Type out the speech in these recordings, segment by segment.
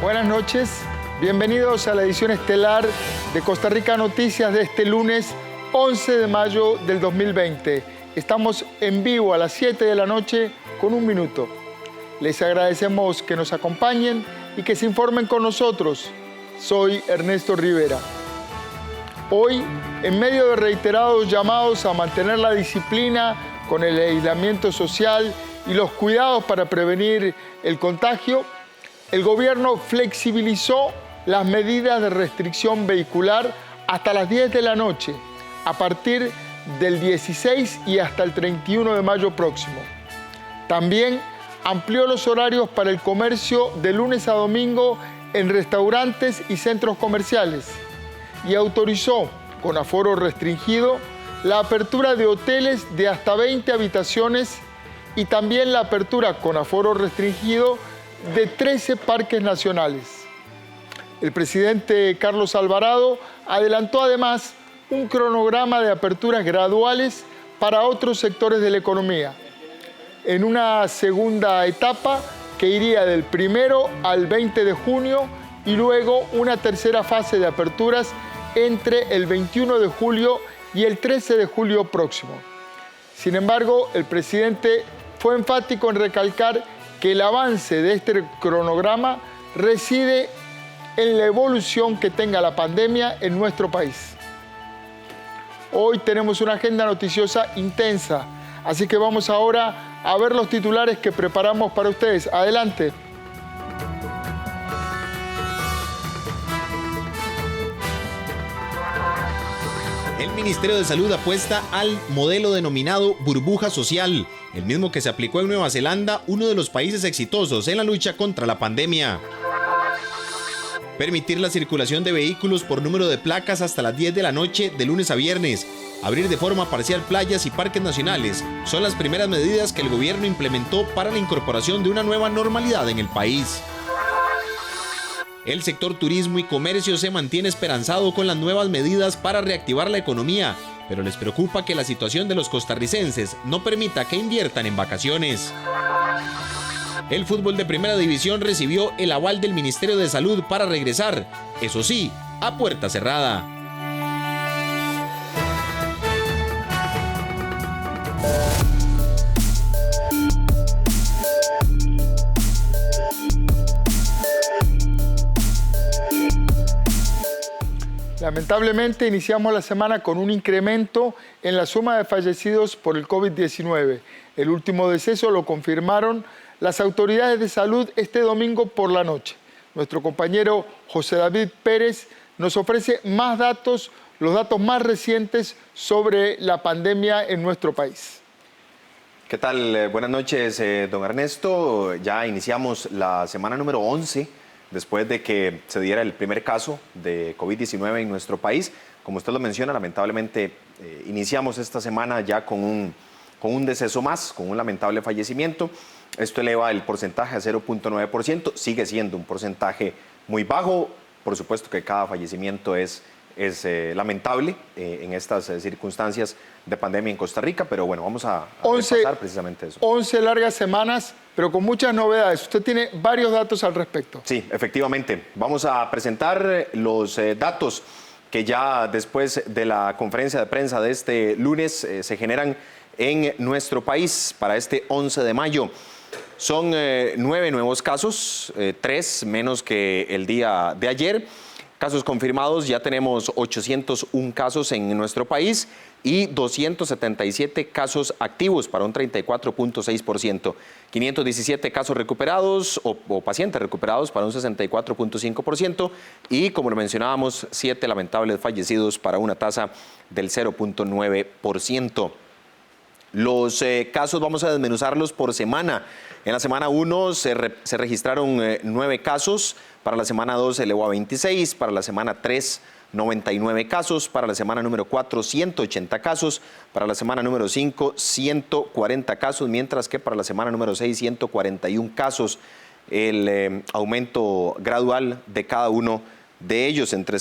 Buenas noches, bienvenidos a la edición estelar de Costa Rica Noticias de este lunes 11 de mayo del 2020. Estamos en vivo a las 7 de la noche con un minuto. Les agradecemos que nos acompañen y que se informen con nosotros. Soy Ernesto Rivera. Hoy, en medio de reiterados llamados a mantener la disciplina con el aislamiento social y los cuidados para prevenir el contagio, el gobierno flexibilizó las medidas de restricción vehicular hasta las 10 de la noche, a partir del 16 y hasta el 31 de mayo próximo. También amplió los horarios para el comercio de lunes a domingo en restaurantes y centros comerciales y autorizó, con aforo restringido, la apertura de hoteles de hasta 20 habitaciones y también la apertura con aforo restringido de 13 parques nacionales. El presidente Carlos Alvarado adelantó además un cronograma de aperturas graduales para otros sectores de la economía, en una segunda etapa que iría del 1 al 20 de junio y luego una tercera fase de aperturas entre el 21 de julio y el 13 de julio próximo. Sin embargo, el presidente fue enfático en recalcar que el avance de este cronograma reside en la evolución que tenga la pandemia en nuestro país. Hoy tenemos una agenda noticiosa intensa, así que vamos ahora a ver los titulares que preparamos para ustedes. Adelante. El Ministerio de Salud apuesta al modelo denominado burbuja social, el mismo que se aplicó en Nueva Zelanda, uno de los países exitosos en la lucha contra la pandemia. Permitir la circulación de vehículos por número de placas hasta las 10 de la noche de lunes a viernes. Abrir de forma parcial playas y parques nacionales son las primeras medidas que el gobierno implementó para la incorporación de una nueva normalidad en el país. El sector turismo y comercio se mantiene esperanzado con las nuevas medidas para reactivar la economía, pero les preocupa que la situación de los costarricenses no permita que inviertan en vacaciones. El fútbol de primera división recibió el aval del Ministerio de Salud para regresar, eso sí, a puerta cerrada. Lamentablemente iniciamos la semana con un incremento en la suma de fallecidos por el COVID-19. El último deceso lo confirmaron las autoridades de salud este domingo por la noche. Nuestro compañero José David Pérez nos ofrece más datos, los datos más recientes sobre la pandemia en nuestro país. ¿Qué tal? Buenas noches, don Ernesto. Ya iniciamos la semana número 11 después de que se diera el primer caso de COVID-19 en nuestro país. Como usted lo menciona, lamentablemente iniciamos esta semana ya con un deceso más, con un lamentable fallecimiento. Esto eleva el porcentaje a 0.9%, sigue siendo un porcentaje muy bajo. Por supuesto que cada fallecimiento es lamentable en estas circunstancias de pandemia en Costa Rica, pero bueno, vamos a repasar precisamente eso. 11 largas semanas, pero con muchas novedades. Usted tiene varios datos al respecto. Sí, efectivamente. Vamos a presentar los datos que ya después de la conferencia de prensa de este lunes se generan en nuestro país para este 11 de mayo. Son 9 nuevos casos, 3 menos que el día de ayer. Casos confirmados, ya tenemos 801 casos en nuestro país y 277 casos activos para un 34.6%. 517 casos recuperados o pacientes recuperados para un 64.5% y, como lo mencionábamos, 7 lamentables fallecidos para una tasa del 0.9%. Los casos vamos a desmenuzarlos por semana. En la semana 1 se registraron 9 casos, para la semana 2 se elevó a 26, para la semana 3 99 casos, para la semana número 4 180 casos, para la semana número 5 140 casos, mientras que para la semana número 6 141 casos. El aumento gradual de cada uno de ellos entre la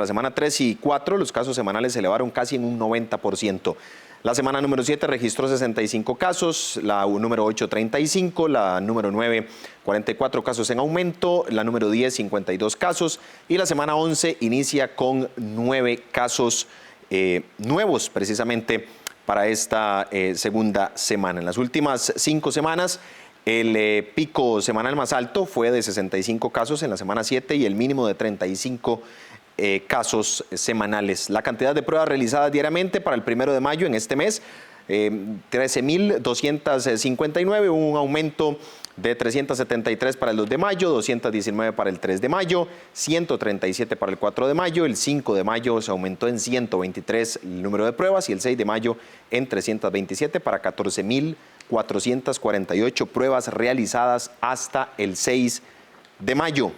semana 3 y 4, los casos semanales se elevaron casi en un 90%. La semana número 7 registró 65 casos, la número 8 35, la número 9 44 casos en aumento, la número 10 52 casos y la semana 11 inicia con 9 casos nuevos precisamente para esta segunda semana. En las últimas 5 semanas el pico semanal más alto fue de 65 casos en la semana 7 y el mínimo de 35 casos semanales. La cantidad de pruebas realizadas diariamente para el 1 de mayo en este mes, 13.259, un aumento de 373 para el 2 de mayo, 219 para el 3 de mayo, 137 para el 4 de mayo, el 5 de mayo se aumentó en 123 el número de pruebas y el 6 de mayo en 327 para 14.448 pruebas realizadas hasta el 6 de mayo.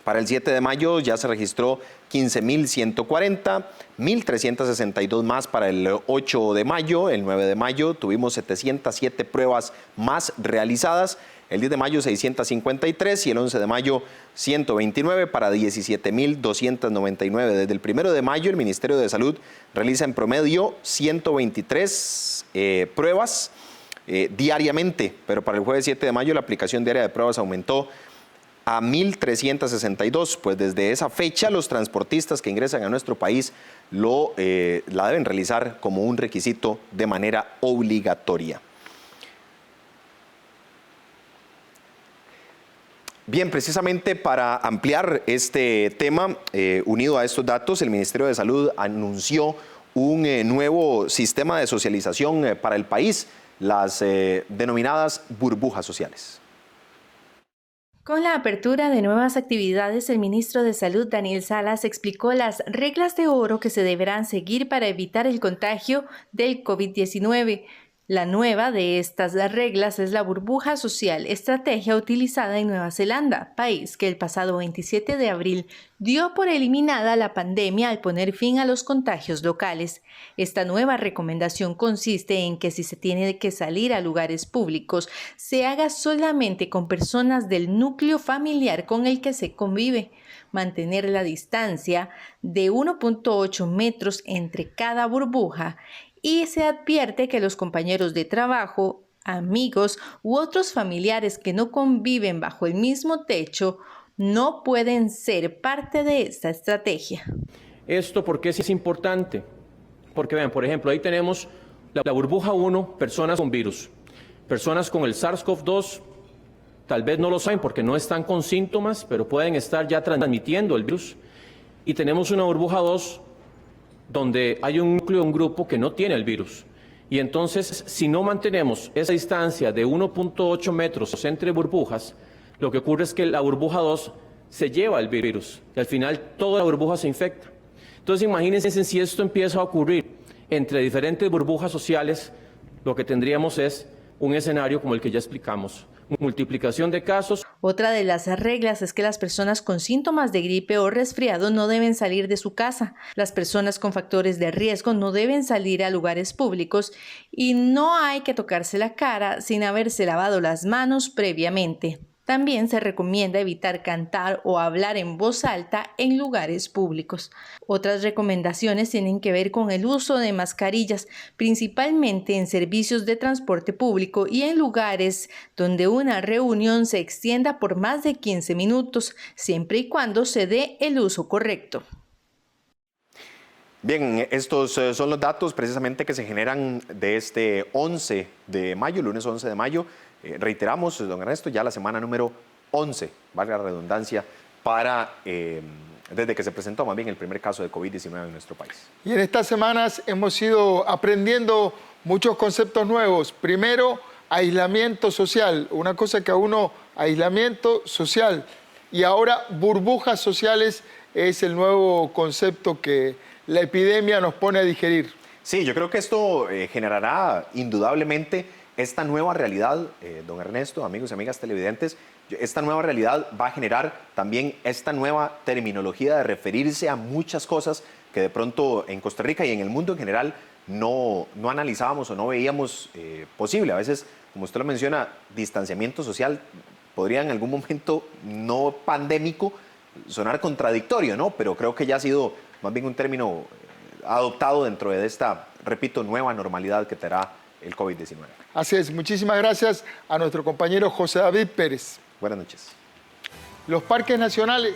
Para el 7 de mayo ya se registró 15.140, 1.362 más para el 8 de mayo, el 9 de mayo tuvimos 707 pruebas más realizadas, el 10 de mayo 653 y el 11 de mayo 129 para 17.299. Desde el 1 de mayo el Ministerio de Salud realiza en promedio 123 pruebas diariamente, pero para el jueves 7 de mayo la aplicación diaria de pruebas aumentó a 1.362, pues desde esa fecha los transportistas que ingresan a nuestro país la deben realizar como un requisito de manera obligatoria. Bien, precisamente para ampliar este tema, unido a estos datos, el Ministerio de Salud anunció un nuevo sistema de socialización para el país, las denominadas burbujas sociales. Con la apertura de nuevas actividades, el ministro de Salud, Daniel Salas, explicó las reglas de oro que se deberán seguir para evitar el contagio del COVID-19. La nueva de estas reglas es la burbuja social, estrategia utilizada en Nueva Zelanda, país que el pasado 27 de abril dio por eliminada la pandemia al poner fin a los contagios locales. Esta nueva recomendación consiste en que si se tiene que salir a lugares públicos, se haga solamente con personas del núcleo familiar con el que se convive. Mantener la distancia de 1.8 metros entre cada burbuja y se advierte que los compañeros de trabajo, amigos u otros familiares que no conviven bajo el mismo techo no pueden ser parte de esta estrategia. ¿Esto por qué es importante? Porque vean, por ejemplo, ahí tenemos la burbuja 1, personas con virus. Personas con el SARS-CoV-2 tal vez no lo saben porque no están con síntomas, pero pueden estar ya transmitiendo el virus. Y tenemos una burbuja 2, donde hay un núcleo, un grupo que no tiene el virus. Y entonces, si no mantenemos esa distancia de 1.8 metros entre burbujas, lo que ocurre es que la burbuja 2 se lleva el virus y al final toda la burbuja se infecta. Entonces, imagínense si esto empieza a ocurrir entre diferentes burbujas sociales, lo que tendríamos es un escenario como el que ya explicamos. Multiplicación de casos. Otra de las reglas es que las personas con síntomas de gripe o resfriado no deben salir de su casa. Las personas con factores de riesgo no deben salir a lugares públicos y no hay que tocarse la cara sin haberse lavado las manos previamente. También se recomienda evitar cantar o hablar en voz alta en lugares públicos. Otras recomendaciones tienen que ver con el uso de mascarillas, principalmente en servicios de transporte público y en lugares donde una reunión se extienda por más de 15 minutos, siempre y cuando se dé el uso correcto. Bien, estos son los datos precisamente que se generan de este 11 de mayo, lunes 11 de mayo. Reiteramos, don Ernesto, ya la semana número 11, valga la redundancia, desde que se presentó más bien el primer caso de COVID-19 en nuestro país. Y en estas semanas hemos ido aprendiendo muchos conceptos nuevos. Primero, aislamiento social, una cosa que a uno, aislamiento social. Y ahora, burbujas sociales es el nuevo concepto que la epidemia nos pone a digerir. Sí, yo creo que esto generará indudablemente esta nueva realidad, don Ernesto, amigos y amigas televidentes, esta nueva realidad va a generar también esta nueva terminología de referirse a muchas cosas que de pronto en Costa Rica y en el mundo en general no analizábamos o no veíamos posible. A veces, como usted lo menciona, distanciamiento social podría en algún momento no pandémico sonar contradictorio, ¿no? Pero creo que ya ha sido más bien un término adoptado dentro de esta, repito, nueva normalidad que traerá el COVID-19. Así es, muchísimas gracias a nuestro compañero José David Pérez. Buenas noches. Los parques nacionales,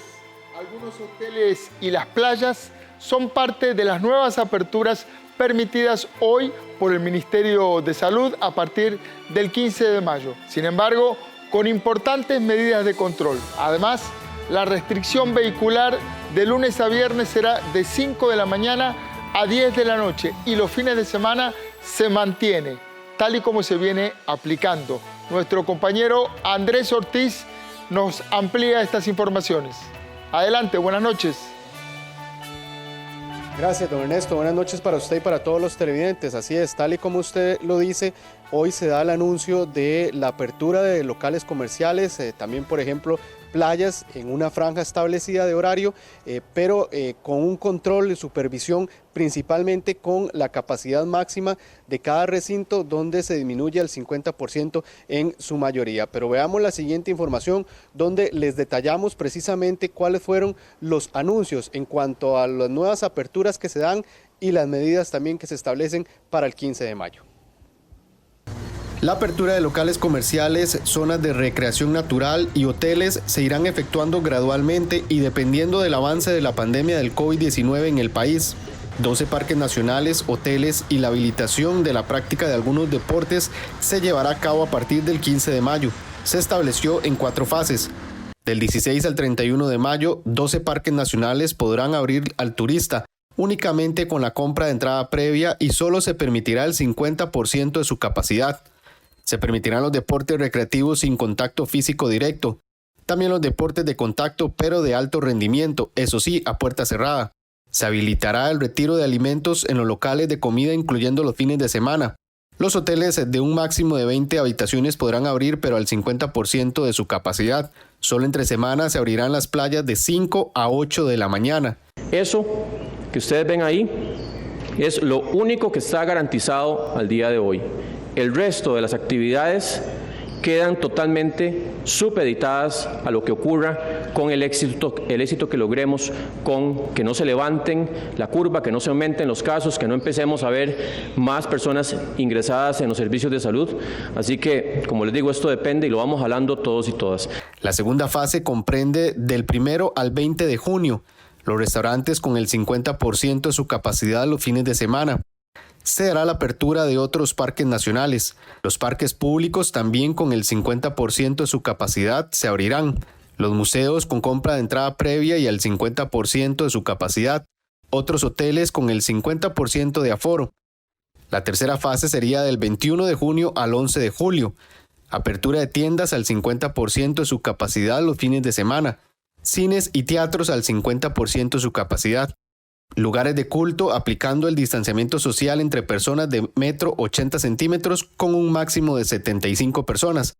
algunos hoteles y las playas son parte de las nuevas aperturas permitidas hoy por el Ministerio de Salud a partir del 15 de mayo. Sin embargo, con importantes medidas de control. Además, la restricción vehicular de lunes a viernes será de 5 de la mañana a 10 de la noche y los fines de semana se mantiene, tal y como se viene aplicando. Nuestro compañero Andrés Ortiz nos amplía estas informaciones. Adelante, buenas noches. Gracias, don Ernesto. Buenas noches para usted y para todos los televidentes. Así es, tal y como usted lo dice, hoy se da el anuncio de la apertura de locales comerciales, también, por ejemplo, playas en una franja establecida de horario, pero con un control y supervisión, principalmente con la capacidad máxima de cada recinto, donde se disminuye al 50% en su mayoría. Pero veamos la siguiente información, donde les detallamos precisamente cuáles fueron los anuncios en cuanto a las nuevas aperturas que se dan y las medidas también que se establecen para el 15 de mayo. La apertura de locales comerciales, zonas de recreación natural y hoteles se irán efectuando gradualmente y dependiendo del avance de la pandemia del COVID-19 en el país. 12 parques nacionales, hoteles y la habilitación de la práctica de algunos deportes se llevará a cabo a partir del 15 de mayo. Se estableció en 4 fases. Del 16 al 31 de mayo, 12 parques nacionales podrán abrir al turista, únicamente con la compra de entrada previa y solo se permitirá el 50% de su capacidad. Se permitirán los deportes recreativos sin contacto físico directo. También los deportes de contacto pero de alto rendimiento, eso sí, a puerta cerrada. Se habilitará el retiro de alimentos en los locales de comida incluyendo los fines de semana. Los hoteles de un máximo de 20 habitaciones podrán abrir pero al 50% de su capacidad. Solo entre semanas se abrirán las playas de 5 a 8 de la mañana. Eso que ustedes ven ahí es lo único que está garantizado al día de hoy. El resto de las actividades quedan totalmente supeditadas a lo que ocurra con el éxito que logremos, con que no se levanten la curva, que no se aumenten los casos, que no empecemos a ver más personas ingresadas en los servicios de salud. Así que, como les digo, esto depende y lo vamos jalando todos y todas. La segunda fase comprende del 1 al 20 de junio. Los restaurantes con el 50% de su capacidad los fines de semana. Se hará la apertura de otros parques nacionales. Los parques públicos también con el 50% de su capacidad se abrirán. Los museos con compra de entrada previa y al 50% de su capacidad. Otros hoteles con el 50% de aforo. La tercera fase sería del 21 de junio al 11 de julio. Apertura de tiendas al 50% de su capacidad los fines de semana. Cines y teatros al 50% de su capacidad. Lugares de culto aplicando el distanciamiento social entre personas de 1,80 centímetros con un máximo de 75 personas.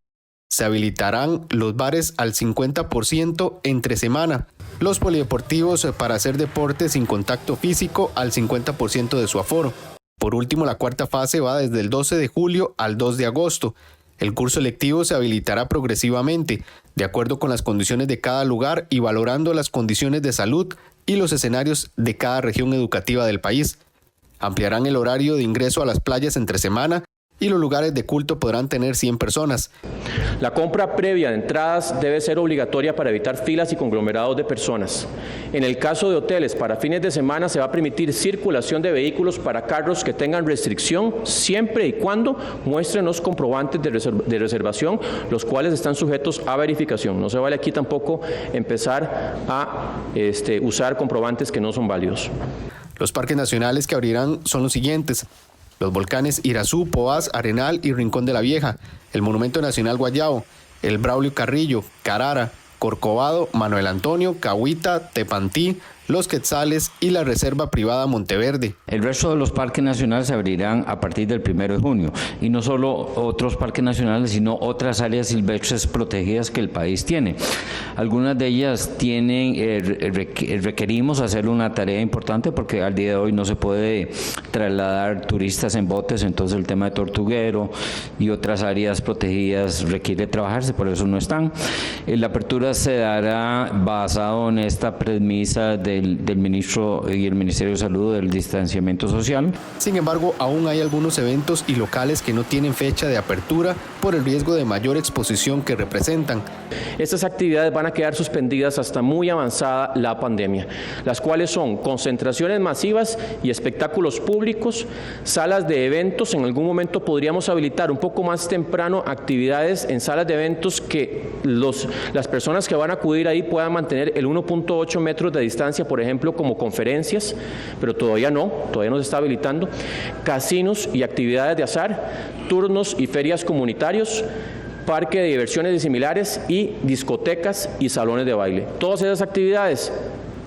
Se habilitarán los bares al 50% entre semana. Los polideportivos para hacer deportes sin contacto físico al 50% de su aforo. Por último, la cuarta fase va desde el 12 de julio al 2 de agosto. El curso lectivo se habilitará progresivamente, de acuerdo con las condiciones de cada lugar y valorando las condiciones de salud y los escenarios de cada región educativa del país. Ampliarán el horario de ingreso a las playas entre semana y los lugares de culto podrán tener 100 personas. La compra previa de entradas debe ser obligatoria para evitar filas y conglomerados de personas. En el caso de hoteles, para fines de semana se va a permitir circulación de vehículos para carros que tengan restricción siempre y cuando muestren los comprobantes de reservación, los cuales están sujetos a verificación. No se vale aquí tampoco empezar a usar comprobantes que no son válidos. Los parques nacionales que abrirán son los siguientes: los volcanes Irazú, Poás, Arenal y Rincón de la Vieja, el Monumento Nacional Guayabo, el Braulio Carrillo, Carara, Corcovado, Manuel Antonio, Cahuita, Tepantí, Los Quetzales y la Reserva Privada Monteverde. El resto de los parques nacionales se abrirán a partir del 1 de junio y no solo otros parques nacionales, sino otras áreas silvestres protegidas que el país tiene. Algunas de ellas requerimos hacer una tarea importante porque al día de hoy no se puede trasladar turistas en botes, entonces el tema de Tortuguero y otras áreas protegidas requiere trabajarse, por eso no están. La apertura se dará basado en esta premisa de del ministro y el Ministerio de Salud del distanciamiento social. Sin embargo, aún hay algunos eventos y locales que no tienen fecha de apertura por el riesgo de mayor exposición que representan. Estas actividades van a quedar suspendidas hasta muy avanzada la pandemia, las cuales son concentraciones masivas y espectáculos públicos, salas de eventos. En algún momento podríamos habilitar un poco más temprano actividades en salas de eventos que las personas que van a acudir ahí puedan mantener el 1.8 metros de distancia, por ejemplo, como conferencias, pero todavía no se está habilitando. Casinos y actividades de azar, turnos y ferias comunitarios, parque de diversiones y similares y discotecas y salones de baile. Todas esas actividades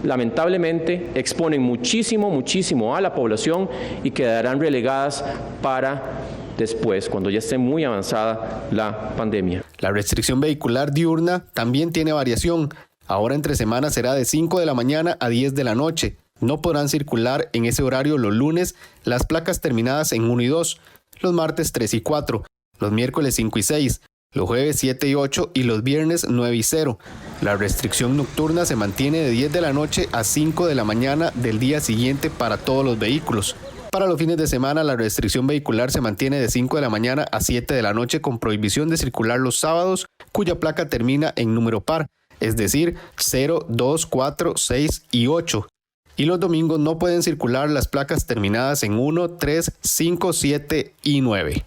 lamentablemente exponen muchísimo a la población y quedarán relegadas para después, cuando ya esté muy avanzada la pandemia. La restricción vehicular diurna también tiene variación. Ahora entre semanas será de 5 de la mañana a 10 de la noche. No podrán circular en ese horario los lunes las placas terminadas en 1 y 2, los martes 3 y 4, los miércoles 5 y 6, los jueves 7 y 8 y los viernes 9 y 0. La restricción nocturna se mantiene de 10 de la noche a 5 de la mañana del día siguiente para todos los vehículos. Para los fines de semana, la restricción vehicular se mantiene de 5 de la mañana a 7 de la noche con prohibición de circular los sábados cuya placa termina en número par, es decir, 0, 2, 4, 6 y 8. Y los domingos no pueden circular las placas terminadas en 1, 3, 5, 7 y 9.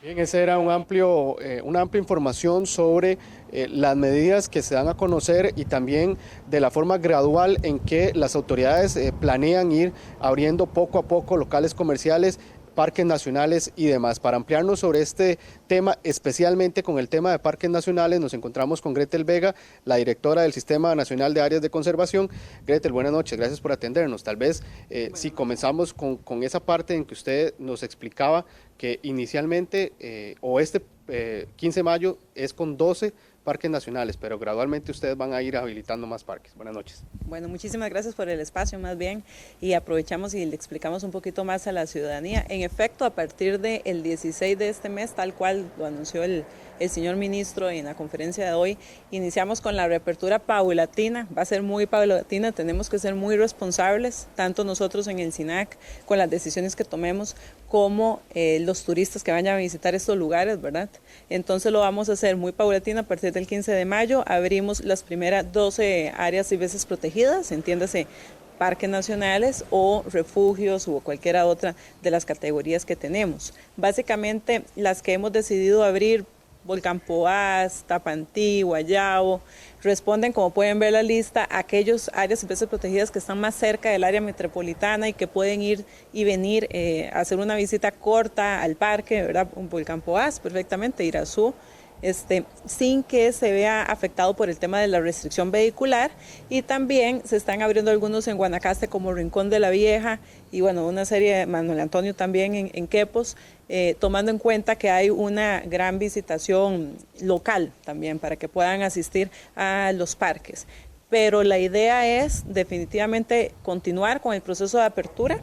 Bien, esa era una amplia información sobre las medidas que se dan a conocer y también de la forma gradual en que las autoridades planean ir abriendo poco a poco locales comerciales, parques nacionales y demás. Para ampliarnos sobre este tema, especialmente con el tema de parques nacionales, nos encontramos con Gretel Vega, la directora del Sistema Nacional de Áreas de Conservación. Gretel, buenas noches, gracias por atendernos. Tal vez si comenzamos con esa parte en que usted nos explicaba que inicialmente este 15 de mayo es con 12 parques nacionales, pero gradualmente ustedes van a ir habilitando más parques. Buenas noches. Bueno, muchísimas gracias por el espacio más bien y aprovechamos y le explicamos un poquito más a la ciudadanía. En efecto, a partir del 16 de este mes, tal cual lo anunció el señor ministro en la conferencia de hoy, iniciamos con la reapertura paulatina. Va a ser muy paulatina, tenemos que ser muy responsables, tanto nosotros en el SINAC con las decisiones que tomemos, como los turistas que vayan a visitar estos lugares, ¿verdad? Entonces lo vamos a hacer muy paulatina. A partir del 15 de mayo abrimos las primeras 12 áreas y veces protegidas, entiéndase, parques nacionales o refugios o cualquiera otra de las categorías que tenemos. Básicamente las que hemos decidido abrir, Volcán Poás, Tapantí, Guayabo, responden, como pueden ver la lista, a aquellos áreas y veces protegidas que están más cerca del área metropolitana y que pueden ir y venir a hacer una visita corta al parque, ¿verdad? Un Volcán Poás, perfectamente, Irazú, sin que se vea afectado por el tema de la restricción vehicular, y también se están abriendo algunos en Guanacaste como Rincón de la Vieja y bueno, una serie de Manuel Antonio también en Quepos, tomando en cuenta que hay una gran visitación local también para que puedan asistir a los parques. Pero la idea es definitivamente continuar con el proceso de apertura,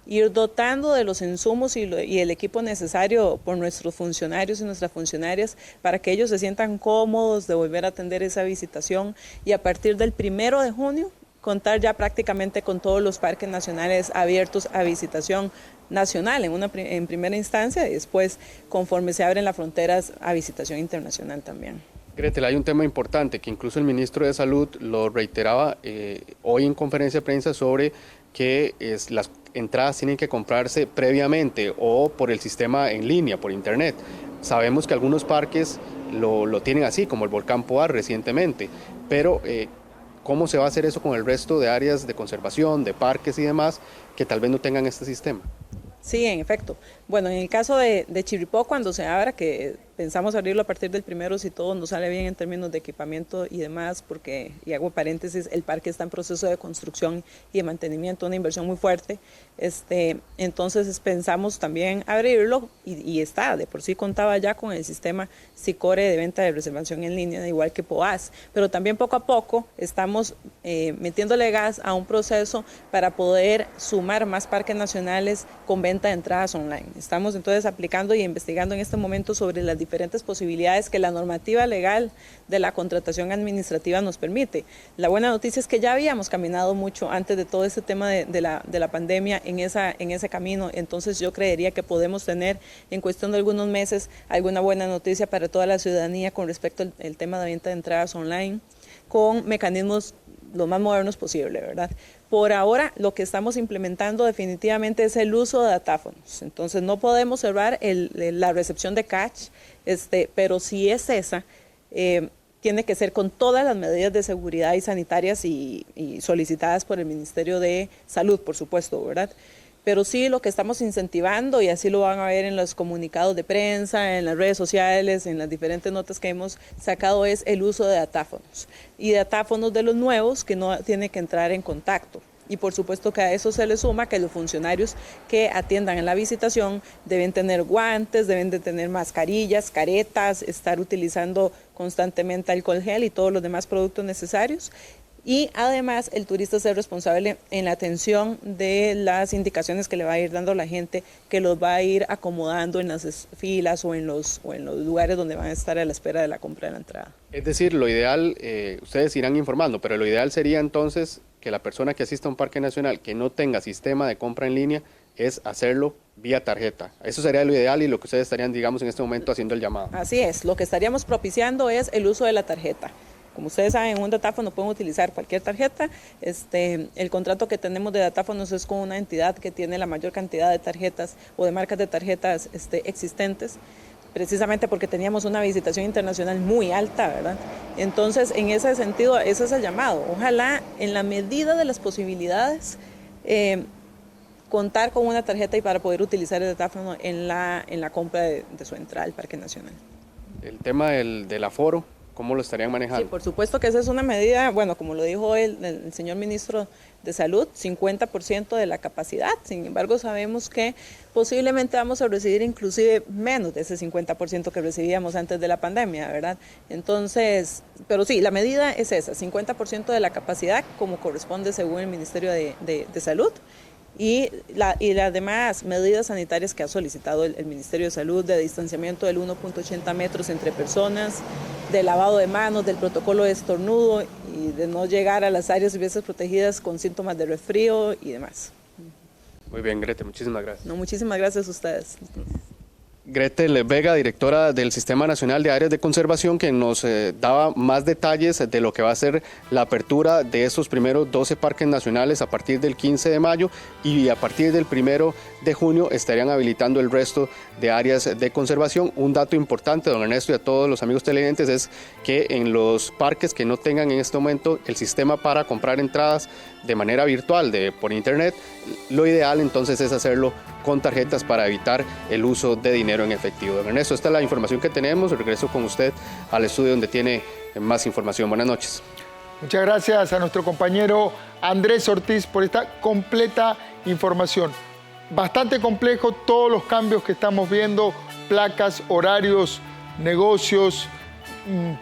ir dotando de los insumos y el equipo necesario por nuestros funcionarios y nuestras funcionarias para que ellos se sientan cómodos de volver a atender esa visitación, y a partir del 1 de junio contar ya prácticamente con todos los parques nacionales abiertos a visitación nacional en primera instancia, y después, conforme se abren las fronteras, a visitación internacional también. Gretel, hay un tema importante que incluso el ministro de Salud lo reiteraba hoy en conferencia de prensa sobre que las entradas tienen que comprarse previamente o por el sistema en línea, por internet. Sabemos que algunos parques lo tienen así, como el Volcán Poás recientemente, pero ¿cómo se va a hacer eso con el resto de áreas de conservación, de parques y demás que tal vez no tengan este sistema? Sí, en efecto. Bueno, en el caso de Chirripó, cuando se abra, que pensamos abrirlo a partir del 1 si todo nos sale bien en términos de equipamiento y demás, porque, y hago paréntesis, el parque está en proceso de construcción y de mantenimiento, una inversión muy fuerte. Entonces pensamos también abrirlo y está, de por sí contaba ya con el sistema SICORE de venta de reservación en línea, igual que Poás, pero también poco a poco estamos metiéndole gas a un proceso para poder sumar más parques nacionales con venta de entradas online. Estamos entonces aplicando y investigando en este momento sobre las diferentes posibilidades que la normativa legal de la contratación administrativa nos permite. La buena noticia es que ya habíamos caminado mucho antes de todo este tema de la pandemia en ese camino, entonces yo creería que podemos tener en cuestión de algunos meses alguna buena noticia para toda la ciudadanía con respecto al tema de venta de entradas online, con mecanismos lo más modernos posible, ¿verdad? Por ahora, lo que estamos implementando definitivamente es el uso de datáfonos. Entonces, no podemos cerrar la recepción de catch, pero si es esa, tiene que ser con todas las medidas de seguridad y sanitarias y solicitadas por el Ministerio de Salud, por supuesto, ¿verdad? Pero sí lo que estamos incentivando, y así lo van a ver en los comunicados de prensa, en las redes sociales, en las diferentes notas que hemos sacado, es el uso de datáfonos. Y datáfonos de los nuevos que no tienen que entrar en contacto. Y por supuesto que a eso se le suma que los funcionarios que atiendan en la visitación deben tener guantes, deben de tener mascarillas, caretas, estar utilizando constantemente alcohol gel y todos los demás productos necesarios. Y además el turista es el responsable en la atención de las indicaciones que le va a ir dando la gente, que los va a ir acomodando en las filas o en los lugares donde van a estar a la espera de la compra de la entrada. Es decir, lo ideal, ustedes irán informando, pero lo ideal sería entonces que la persona que asista a un parque nacional que no tenga sistema de compra en línea es hacerlo vía tarjeta. Eso sería lo ideal y lo que ustedes estarían, digamos, en este momento haciendo el llamado. Así es, lo que estaríamos propiciando es el uso de la tarjeta. Como ustedes saben, en un datáfono pueden utilizar cualquier tarjeta. El contrato que tenemos de datáfonos es con una entidad que tiene la mayor cantidad de tarjetas o de marcas de tarjetas existentes, precisamente porque teníamos una visitación internacional muy alta, ¿verdad? Entonces, en ese sentido, ese es el llamado. Ojalá, en la medida de las posibilidades, contar con una tarjeta y para poder utilizar el datáfono en la compra de su entrada al Parque Nacional. El tema del aforo, ¿cómo lo estarían manejando? Sí, por supuesto que esa es una medida, bueno, como lo dijo el señor ministro de Salud, 50% de la capacidad. Sin embargo, sabemos que posiblemente vamos a recibir inclusive menos de ese 50% que recibíamos antes de la pandemia, ¿verdad? Entonces, pero sí, la medida es esa, 50% de la capacidad como corresponde según el Ministerio de Salud. Y las demás medidas sanitarias que ha solicitado el Ministerio de Salud, de distanciamiento del 1.80 metros entre personas, de lavado de manos, del protocolo de estornudo y de no llegar a las áreas y vías protegidas con síntomas de resfrío y demás. Muy bien, Grete, muchísimas gracias. No, muchísimas gracias a ustedes. Grete Vega, directora del Sistema Nacional de Áreas de Conservación, que nos daba más detalles de lo que va a ser la apertura de estos primeros 12 parques nacionales a partir del 15 de mayo y a partir del 1 de junio estarían habilitando el resto de áreas de conservación. Un dato importante, don Ernesto, y a todos los amigos televidentes, es que en los parques que no tengan en este momento el sistema para comprar entradas de manera virtual, por internet, lo ideal entonces es hacerlo con tarjetas para evitar el uso de dinero en efectivo. Don Ernesto, esta es la información que tenemos. Regreso con usted al estudio donde tiene más información. Buenas noches. Muchas gracias a nuestro compañero Andrés Ortiz por esta completa información. Bastante complejo todos los cambios que estamos viendo, placas, horarios, negocios,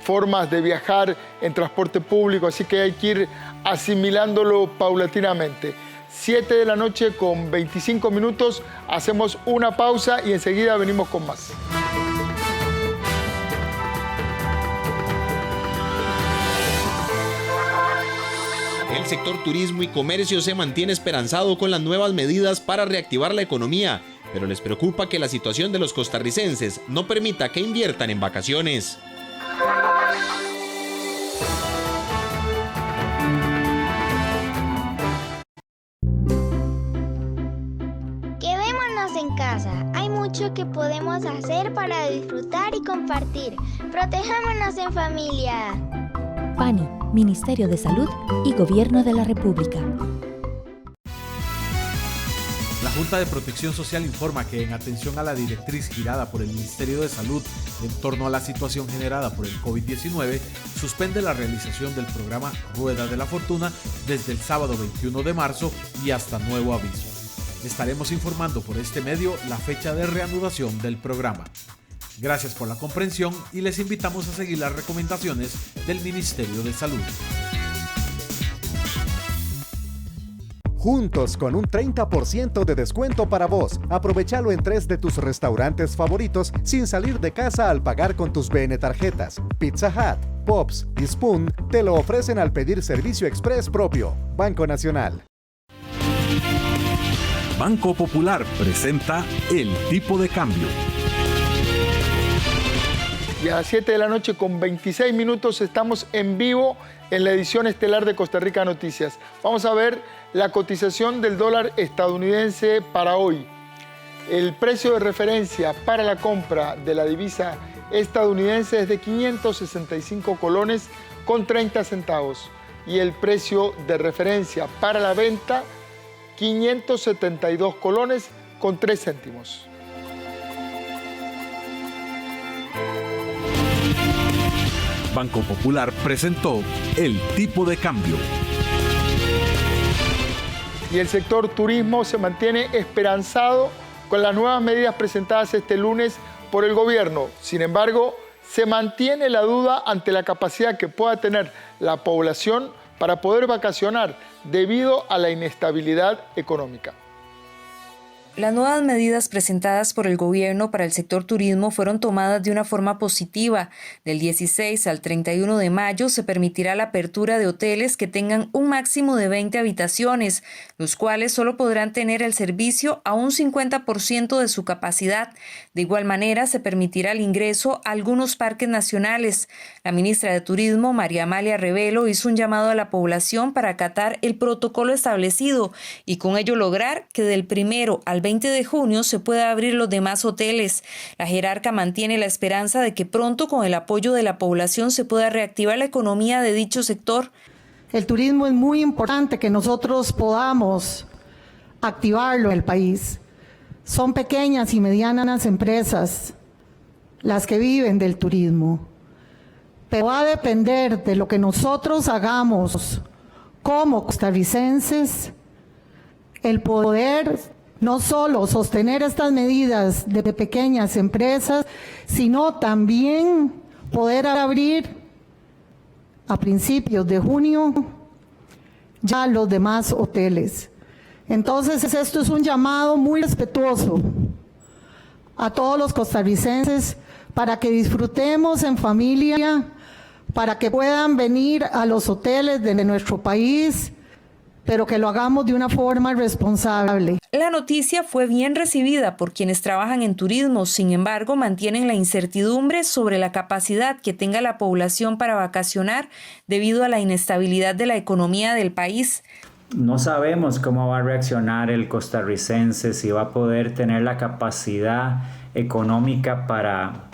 formas de viajar en transporte público, así que hay que ir asimilándolo paulatinamente. 7 de la noche con 25 minutos, hacemos una pausa y enseguida venimos con más. El sector turismo y comercio se mantiene esperanzado con las nuevas medidas para reactivar la economía, pero les preocupa que la situación de los costarricenses no permita que inviertan en vacaciones. Quedémonos en casa. Hay mucho que podemos hacer para disfrutar y compartir. Protejámonos en familia. PANI, Ministerio de Salud y Gobierno de la República. La Junta de Protección Social informa que en atención a la directriz girada por el Ministerio de Salud en torno a la situación generada por el COVID-19, suspende la realización del programa Rueda de la Fortuna desde el sábado 21 de marzo y hasta nuevo aviso. Estaremos informando por este medio la fecha de reanudación del programa. Gracias por la comprensión y les invitamos a seguir las recomendaciones del Ministerio de Salud. juntos con un 30% de descuento para vos. Aprovechalo en 3 de tus restaurantes favoritos sin salir de casa al pagar con tus BN tarjetas. Pizza Hut, Pops y Spoon te lo ofrecen al pedir servicio express propio. Banco Nacional. Banco Popular presenta El Tipo de Cambio. Y a las 7 de la noche con 26 minutos estamos en vivo en la edición estelar de Costa Rica Noticias. Vamos a ver la cotización del dólar estadounidense para hoy. El precio de referencia para la compra de la divisa estadounidense es de 565 colones con 30 centavos. Y el precio de referencia para la venta, 572 colones con 3 céntimos. Banco Popular presentó El Tipo de Cambio. Y el sector turismo se mantiene esperanzado con las nuevas medidas presentadas este lunes por el gobierno. Sin embargo, se mantiene la duda ante la capacidad que pueda tener la población para poder vacacionar debido a la inestabilidad económica. Las nuevas medidas presentadas por el gobierno para el sector turismo fueron tomadas de una forma positiva. Del 16 al 31 de mayo se permitirá la apertura de hoteles que tengan un máximo de 20 habitaciones, los cuales solo podrán tener el servicio a un 50% de su capacidad. De igual manera, se permitirá el ingreso a algunos parques nacionales. La ministra de Turismo, María Amalia Rebelo, hizo un llamado a la población para acatar el protocolo establecido y con ello lograr que del 1 al 20 de junio se pueda abrir los demás hoteles. La jerarca mantiene la esperanza de que pronto, con el apoyo de la población, se pueda reactivar la economía de dicho sector. El turismo es muy importante que nosotros podamos activarlo en el país. Son pequeñas y medianas empresas las que viven del turismo, pero va a depender de lo que nosotros hagamos como costarricenses, el poder no solo sostener estas medidas de pequeñas empresas, sino también poder abrir a principios de junio ya los demás hoteles. Entonces, esto es un llamado muy respetuoso a todos los costarricenses para que disfrutemos en familia, para que puedan venir a los hoteles de nuestro país, pero que lo hagamos de una forma responsable. La noticia fue bien recibida por quienes trabajan en turismo, sin embargo, mantienen la incertidumbre sobre la capacidad que tenga la población para vacacionar debido a la inestabilidad de la economía del país. No sabemos cómo va a reaccionar el costarricense, si va a poder tener la capacidad económica para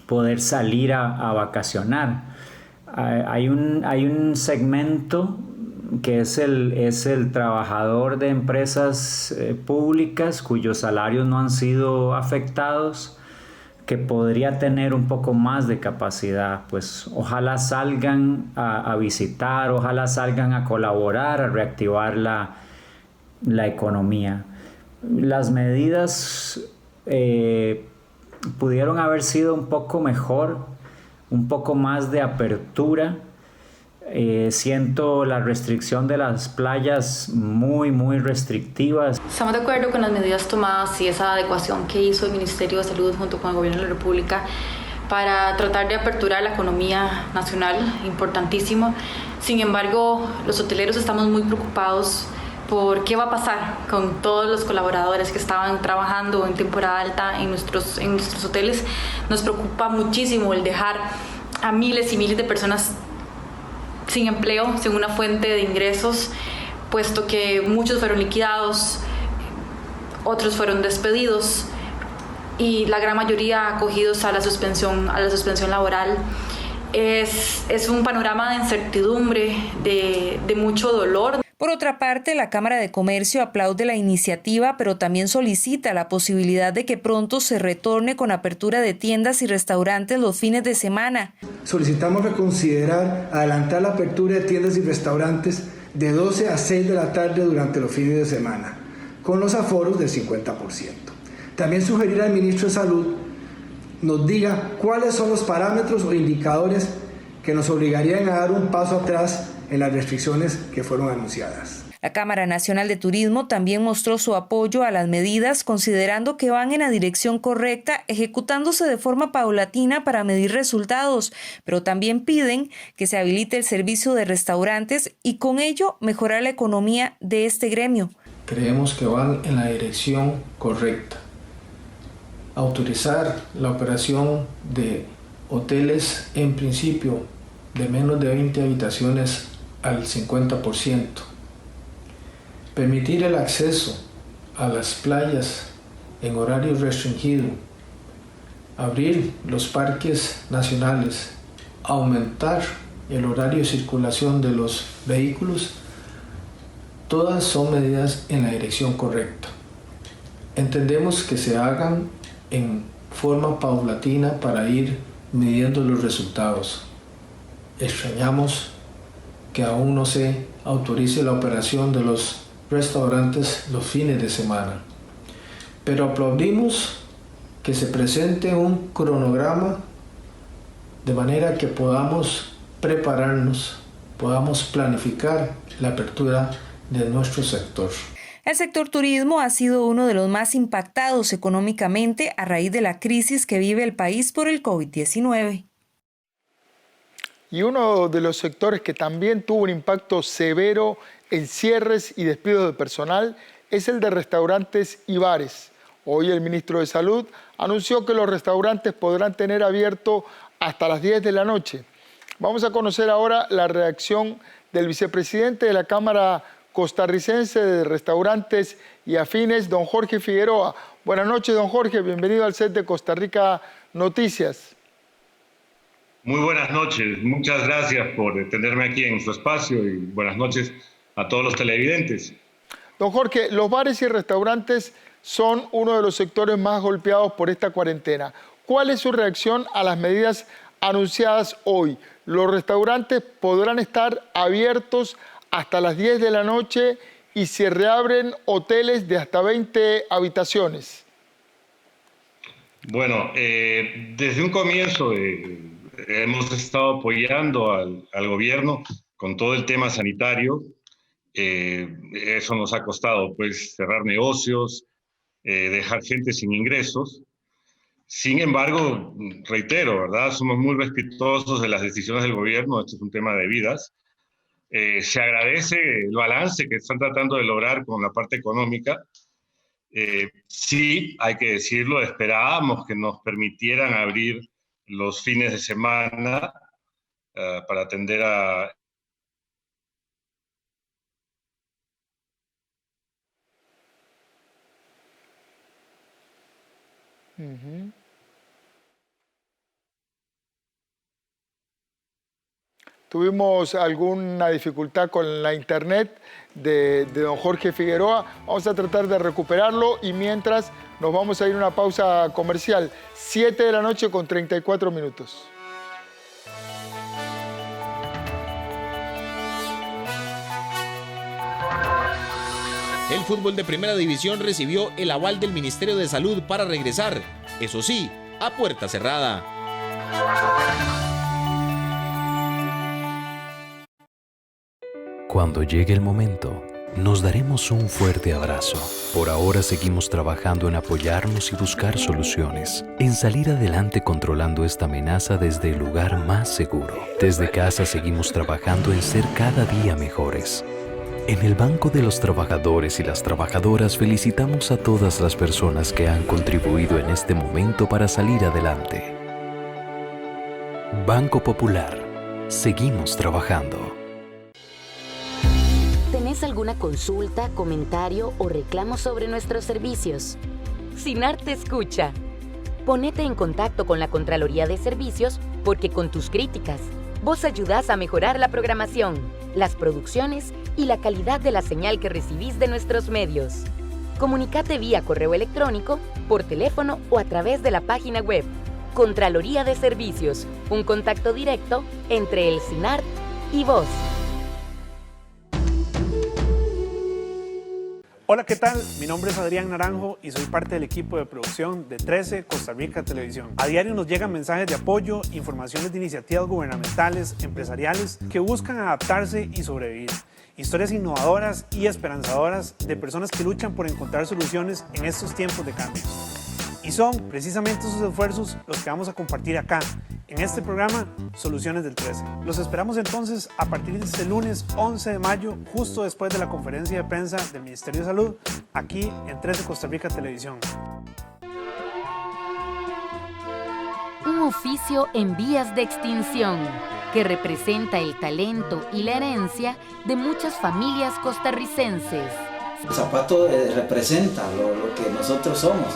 poder salir a vacacionar. Hay un segmento que es el trabajador de empresas públicas cuyos salarios no han sido afectados, que podría tener un poco más de capacidad. Pues ojalá salgan a visitar, ojalá salgan a colaborar, a reactivar la economía. Las medidas pudieron haber sido un poco mejor, un poco más de apertura. Siento la restricción de las playas muy restrictivas. Estamos de acuerdo con las medidas tomadas y esa adecuación que hizo el Ministerio de Salud junto con el Gobierno de la República para tratar de aperturar la economía nacional, importantísimo. Sin embargo, los hoteleros estamos muy preocupados por qué va a pasar con todos los colaboradores que estaban trabajando en temporada alta en nuestros hoteles. Nos preocupa muchísimo el dejar a miles y miles de personas sin empleo, sin una fuente de ingresos, puesto que muchos fueron liquidados, otros fueron despedidos y la gran mayoría acogidos a la suspensión laboral. Es un panorama de incertidumbre, de mucho dolor. Por otra parte, la Cámara de Comercio aplaude la iniciativa, pero también solicita la posibilidad de que pronto se retorne con apertura de tiendas y restaurantes los fines de semana. Solicitamos reconsiderar, adelantar la apertura de tiendas y restaurantes de 12 a 6 de la tarde durante los fines de semana, con los aforos del 50%. También sugerir al Ministro de Salud nos diga cuáles son los parámetros o indicadores que nos obligarían a dar un paso atrás en las restricciones que fueron anunciadas. La Cámara Nacional de Turismo también mostró su apoyo a las medidas, considerando que van en la dirección correcta, ejecutándose de forma paulatina para medir resultados, pero también piden que se habilite el servicio de restaurantes y con ello mejorar la economía de este gremio. Creemos que van en la dirección correcta. Autorizar la operación de hoteles en principio de menos de 20 habitaciones al 50%. Permitir el acceso a las playas en horario restringido. Abrir los parques nacionales. Aumentar el horario de circulación de los vehículos. Todas son medidas en la dirección correcta. Entendemos que se hagan en forma paulatina para ir midiendo los resultados. Extrañamos que aún no se autorice la operación de los restaurantes los fines de semana, pero aplaudimos que se presente un cronograma de manera que podamos prepararnos, podamos planificar la apertura de nuestro sector. El sector turismo ha sido uno de los más impactados económicamente a raíz de la crisis que vive el país por el COVID-19. Y uno de los sectores que también tuvo un impacto severo en cierres y despidos de personal es el de restaurantes y bares. Hoy el ministro de Salud anunció que los restaurantes podrán tener abierto hasta las 10 de la noche. Vamos a conocer ahora la reacción del vicepresidente de la Cámara Costarricense de Restaurantes y Afines, don Jorge Figueroa. Buenas noches, don Jorge, bienvenido al set de Costa Rica Noticias. Muy buenas noches, muchas gracias por tenerme aquí en su espacio y buenas noches a todos los televidentes. Don Jorge, los bares y restaurantes son uno de los sectores más golpeados por esta cuarentena. ¿Cuál es su reacción a las medidas anunciadas hoy? Los restaurantes podrán estar abiertos hasta las 10 de la noche y se reabren hoteles de hasta 20 habitaciones. Bueno, desde un comienzo hemos estado apoyando al gobierno con todo el tema sanitario. Eso nos ha costado pues cerrar negocios, dejar gente sin ingresos. Sin embargo, reitero, ¿verdad? Somos muy respetuosos de las decisiones del gobierno. Esto es un tema de vidas. Se agradece el balance que están tratando de lograr con la parte económica. Sí, hay que decirlo, esperábamos que nos permitieran abrir los fines de semana para atender a... Tuvimos alguna dificultad con la internet de don Jorge Figueroa. Vamos a tratar de recuperarlo y mientras nos vamos a ir a una pausa comercial. 7 de la noche con 34 minutos. El fútbol de primera división recibió el aval del Ministerio de Salud para regresar, eso sí, a puerta cerrada. Cuando llegue el momento, nos daremos un fuerte abrazo. Por ahora seguimos trabajando en apoyarnos y buscar soluciones, en salir adelante controlando esta amenaza desde el lugar más seguro. Desde casa seguimos trabajando en ser cada día mejores. En el Banco de los Trabajadores y las Trabajadoras felicitamos a todas las personas que han contribuido en este momento para salir adelante. Banco Popular. Seguimos trabajando. ¿Tenés alguna consulta, comentario o reclamo sobre nuestros servicios? SINAR te escucha. Ponete en contacto con la Contraloría de Servicios porque con tus críticas, vos ayudás a mejorar la programación, las producciones y la calidad de la señal que recibís de nuestros medios. Comunicate vía correo electrónico, por teléfono o a través de la página web. Contraloría de Servicios, un contacto directo entre el SINAR y vos. Hola, ¿qué tal? Mi nombre es Adrián Naranjo y soy parte del equipo de producción de 13 Costa Rica Televisión. A diario nos llegan mensajes de apoyo, informaciones de iniciativas gubernamentales, empresariales que buscan adaptarse y sobrevivir. Historias innovadoras y esperanzadoras de personas que luchan por encontrar soluciones en estos tiempos de cambio. Y son precisamente esos esfuerzos los que vamos a compartir acá, en este programa Soluciones del 13. Los esperamos entonces a partir de este lunes 11 de mayo, justo después de la conferencia de prensa del Ministerio de Salud, aquí en 13 Costa Rica Televisión. Un oficio en vías de extinción que representa el talento y la herencia de muchas familias costarricenses. El zapato representa lo que nosotros somos,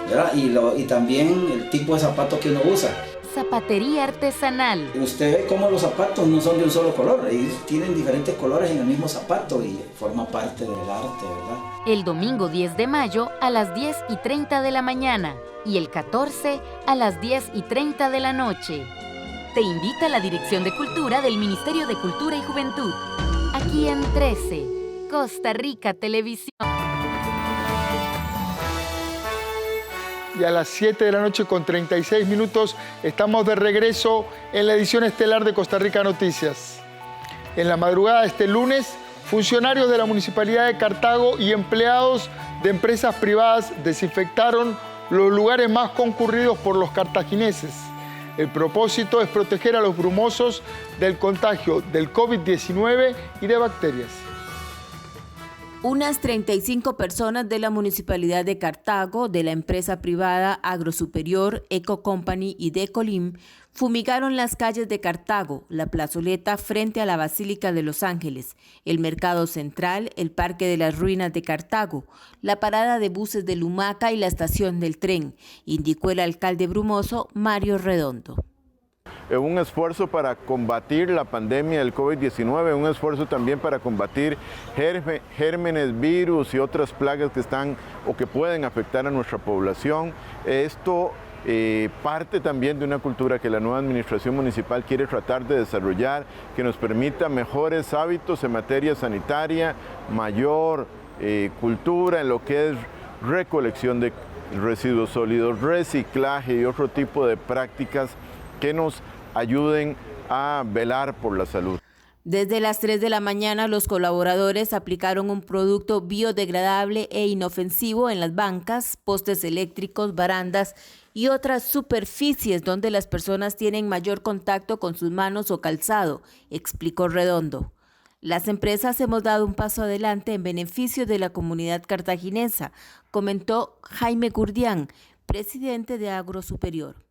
¿verdad? Y también el tipo de zapato que uno usa. Zapatería artesanal. Usted ve cómo los zapatos no son de un solo color, ellos tienen diferentes colores en el mismo zapato y forma parte del arte, ¿verdad? El domingo 10 de mayo a las 10:30 de la mañana y el 14 a las 10:30 de la noche. Te invita la Dirección de Cultura del Ministerio de Cultura y Juventud. Aquí en 13, Costa Rica Televisión. Y a las 7 de la noche con 36 minutos estamos de regreso en la edición estelar de Costa Rica Noticias. En la madrugada de este lunes, funcionarios de la Municipalidad de Cartago y empleados de empresas privadas desinfectaron los lugares más concurridos por los cartagineses. El propósito es proteger a los brumosos del contagio del COVID-19 y de bacterias. Unas 35 personas de la Municipalidad de Cartago, de la empresa privada Agrosuperior, Eco Company y Decolim, fumigaron las calles de Cartago, la plazoleta frente a la Basílica de Los Ángeles, el Mercado Central, el Parque de las Ruinas de Cartago, la parada de buses de Lumaca y la estación del tren, indicó el alcalde brumoso Mario Redondo. Un esfuerzo para combatir la pandemia del COVID-19, un esfuerzo también para combatir gérmenes, virus y otras plagas que están o que pueden afectar a nuestra población. Esto parte también de una cultura que la nueva administración municipal quiere tratar de desarrollar, que nos permita mejores hábitos en materia sanitaria, mayor cultura en lo que es recolección de residuos sólidos, reciclaje y otro tipo de prácticas que nos ayuden a velar por la salud. Desde las 3 de la mañana, los colaboradores aplicaron un producto biodegradable e inofensivo en las bancas, postes eléctricos, barandas y otras superficies donde las personas tienen mayor contacto con sus manos o calzado, explicó Redondo. Las empresas hemos dado un paso adelante en beneficio de la comunidad cartaginesa, comentó Jaime Gurdián, presidente de Agrosuperior.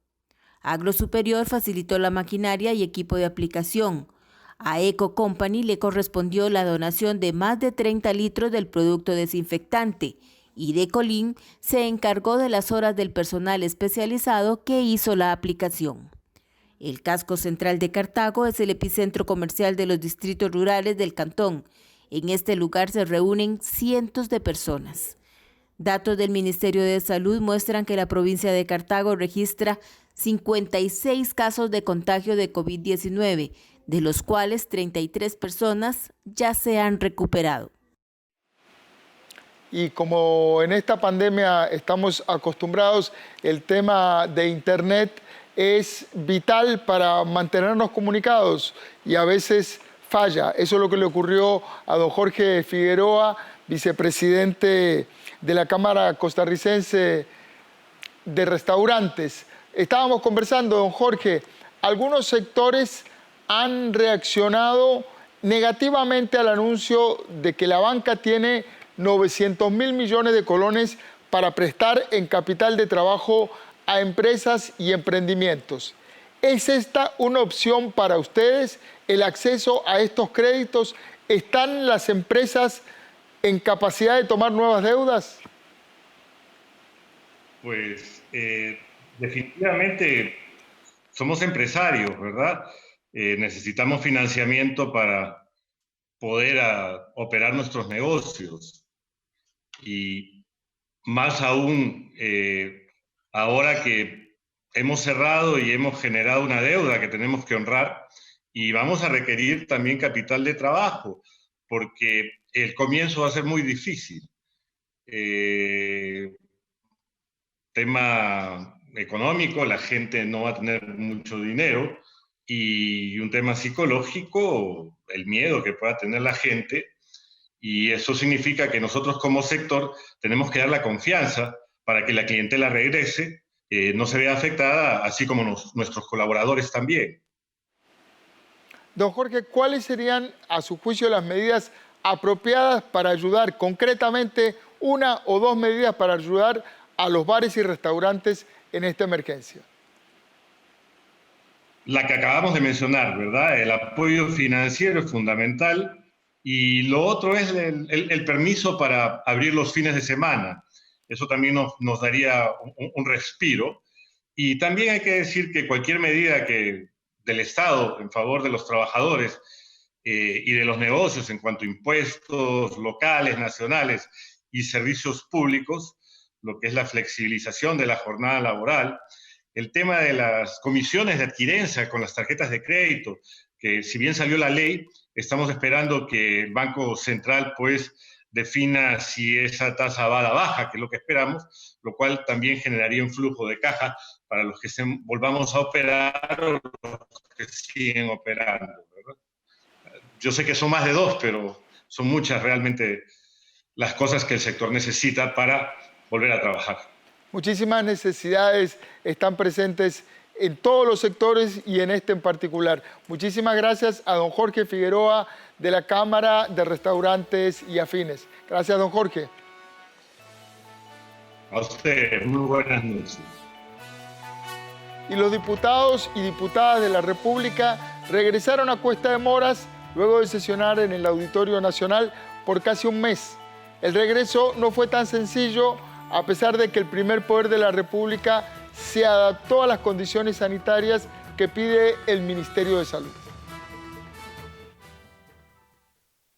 Agrosuperior facilitó la maquinaria y equipo de aplicación. A Eco Company le correspondió la donación de más de 30 litros del producto desinfectante y Decolim se encargó de las horas del personal especializado que hizo la aplicación. El casco central de Cartago es el epicentro comercial de los distritos rurales del cantón. En este lugar se reúnen cientos de personas. Datos del Ministerio de Salud muestran que la provincia de Cartago registra 56 casos de contagio de COVID-19, de los cuales 33 personas ya se han recuperado. Y como en esta pandemia estamos acostumbrados, el tema de Internet es vital para mantenernos comunicados y a veces falla. Eso es lo que le ocurrió a don Jorge Figueroa, vicepresidente de la Cámara Costarricense de Restaurantes. Estábamos conversando, don Jorge, algunos sectores han reaccionado negativamente al anuncio de que la banca tiene 900.000 millones de colones para prestar en capital de trabajo a empresas y emprendimientos. ¿Es esta una opción para ustedes, el acceso a estos créditos? ¿Están las empresas en capacidad de tomar nuevas deudas? Pues definitivamente somos empresarios, ¿verdad? Necesitamos financiamiento para poder operar nuestros negocios. Y más aún, ahora que hemos cerrado y hemos generado una deuda que tenemos que honrar, y vamos a requerir también capital de trabajo, porque el comienzo va a ser muy difícil. Tema económico, la gente no va a tener mucho dinero, y un tema psicológico, el miedo que pueda tener la gente Y eso significa que nosotros como sector tenemos que dar la confianza para que la clientela regrese, no se vea afectada, así como nuestros colaboradores también. Don Jorge, ¿cuáles serían, a su juicio, las medidas apropiadas para ayudar, concretamente una o dos medidas para ayudar a los bares y restaurantes en esta emergencia? La que acabamos de mencionar, ¿verdad? El apoyo financiero es fundamental y lo otro es el permiso para abrir los fines de semana. Eso también nos daría un respiro. Y también hay que decir que cualquier medida del Estado en favor de los trabajadores y de los negocios en cuanto a impuestos locales, nacionales y servicios públicos, lo que es la flexibilización de la jornada laboral, el tema de las comisiones de adquirencia con las tarjetas de crédito, que si bien salió la ley, estamos esperando que el Banco Central pues defina si esa tasa va a la baja, que es lo que esperamos, lo cual también generaría un flujo de caja para los que volvamos a operar o los que siguen operando, ¿verdad? Yo sé que son más de dos, pero son muchas realmente las cosas que el sector necesita para volver a trabajar. Muchísimas necesidades están presentes en todos los sectores y en este en particular. Muchísimas gracias a don Jorge Figueroa de la Cámara de Restaurantes y Afines. Gracias, don Jorge. A usted, muy buenas noches. Y los diputados y diputadas de la República regresaron a Cuesta de Moras luego de sesionar en el Auditorio Nacional por casi un mes. El regreso no fue tan sencillo, a pesar de que el primer poder de la República se adaptó a las condiciones sanitarias que pide el Ministerio de Salud.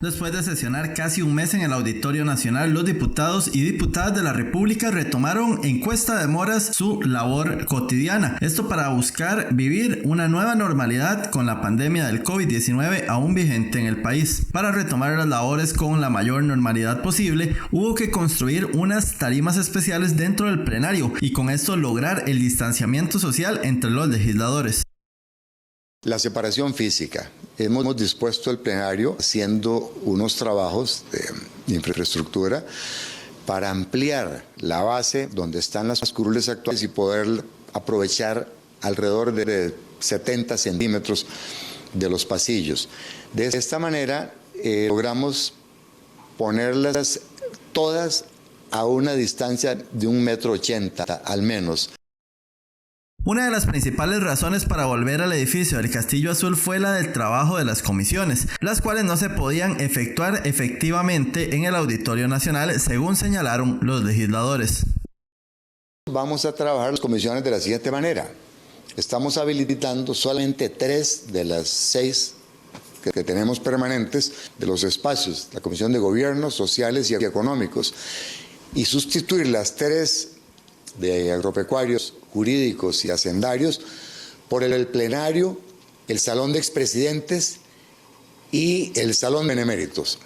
Después de sesionar casi un mes en el Auditorio Nacional, los diputados y diputadas de la República retomaron en Cuesta de Moras su labor cotidiana. Esto para buscar vivir una nueva normalidad con la pandemia del COVID-19 aún vigente en el país. Para retomar las labores con la mayor normalidad posible, hubo que construir unas tarimas especiales dentro del plenario y con esto lograr el distanciamiento social entre los legisladores. La separación física. Hemos dispuesto el plenario haciendo unos trabajos de infraestructura para ampliar la base donde están las curules actuales y poder aprovechar alrededor de 70 centímetros de los pasillos. De esta manera logramos ponerlas todas a una distancia de 1,80 m al menos. Una de las principales razones para volver al edificio del Castillo Azul fue la del trabajo de las comisiones, las cuales no se podían efectuar efectivamente en el Auditorio Nacional, según señalaron los legisladores. Vamos a trabajar las comisiones de la siguiente manera. Estamos habilitando solamente 3 de las 6 que tenemos permanentes de los espacios, la Comisión de Gobierno, Sociales y Económicos, y sustituir las 3 de agropecuarios, jurídicos y hacendarios por el plenario, el salón de expresidentes y el salón de beneméritos,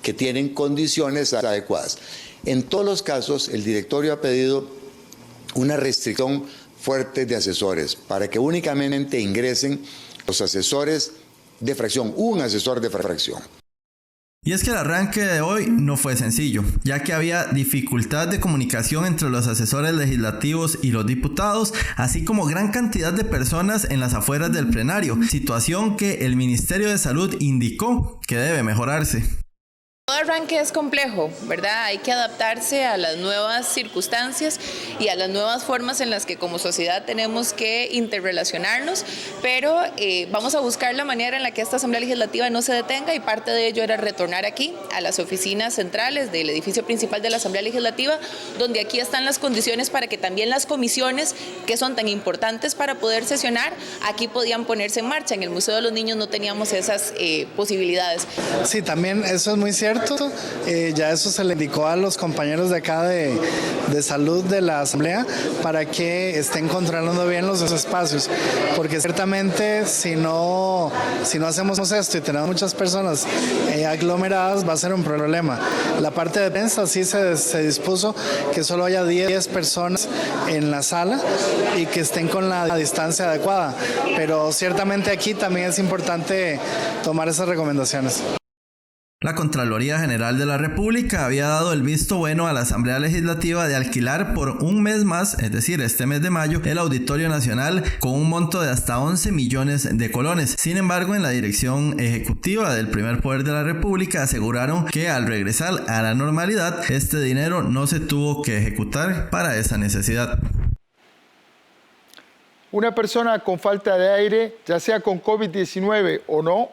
que tienen condiciones adecuadas. En todos los casos, el directorio ha pedido una restricción fuerte de asesores para que únicamente ingresen los asesores de fracción, un asesor de fracción. Y es que el arranque de hoy no fue sencillo, ya que había dificultad de comunicación entre los asesores legislativos y los diputados, así como gran cantidad de personas en las afueras del plenario, situación que el Ministerio de Salud indicó que debe mejorarse. Todo arranque es complejo, ¿verdad? Hay que adaptarse a las nuevas circunstancias y a las nuevas formas en las que como sociedad tenemos que interrelacionarnos, pero vamos a buscar la manera en la que esta Asamblea Legislativa no se detenga, y parte de ello era retornar aquí a las oficinas centrales del edificio principal de la Asamblea Legislativa, donde aquí están las condiciones para que también las comisiones, que son tan importantes para poder sesionar, aquí podían ponerse en marcha. En el Museo de los Niños no teníamos esas posibilidades. Sí, también eso es muy cierto. Ya eso se le indicó a los compañeros de acá de salud de la asamblea para que estén controlando bien los espacios, porque ciertamente si no hacemos esto y tenemos muchas personas aglomeradas va a ser un problema. La parte de prensa sí se dispuso que solo haya 10 personas en la sala y que estén con la distancia adecuada, pero ciertamente aquí también es importante tomar esas recomendaciones. La Contraloría General de la República había dado el visto bueno a la Asamblea Legislativa de alquilar por un mes más, es decir, este mes de mayo, el Auditorio Nacional con un monto de hasta 11 millones de colones. Sin embargo, en la dirección ejecutiva del Primer Poder de la República aseguraron que al regresar a la normalidad, este dinero no se tuvo que ejecutar para esa necesidad. Una persona con falta de aire, ya sea con COVID-19 o no,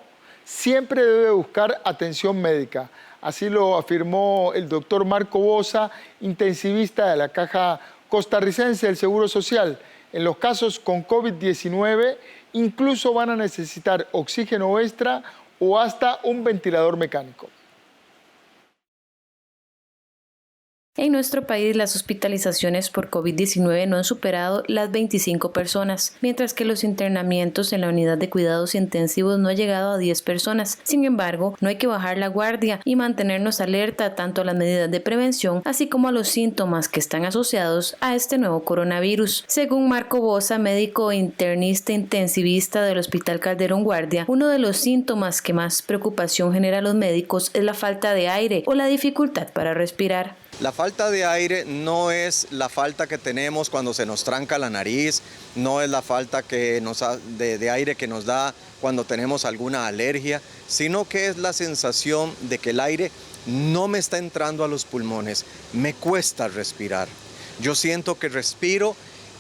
siempre debe buscar atención médica. Así lo afirmó el doctor Marco Bosa, intensivista de la Caja Costarricense del Seguro Social. En los casos con COVID-19, incluso van a necesitar oxígeno extra o hasta un ventilador mecánico. En nuestro país, las hospitalizaciones por COVID-19 no han superado las 25 personas, mientras que los internamientos en la unidad de cuidados intensivos no han llegado a 10 personas. Sin embargo, no hay que bajar la guardia y mantenernos alerta tanto a las medidas de prevención, así como a los síntomas que están asociados a este nuevo coronavirus. Según Marco Bosa, médico internista intensivista del Hospital Calderón Guardia, uno de los síntomas que más preocupación genera a los médicos es la falta de aire o la dificultad para respirar. La falta de aire no es la falta que tenemos cuando se nos tranca la nariz, no es la falta de aire que nos da cuando tenemos alguna alergia, sino que es la sensación de que el aire no me está entrando a los pulmones, me cuesta respirar. Yo siento que respiro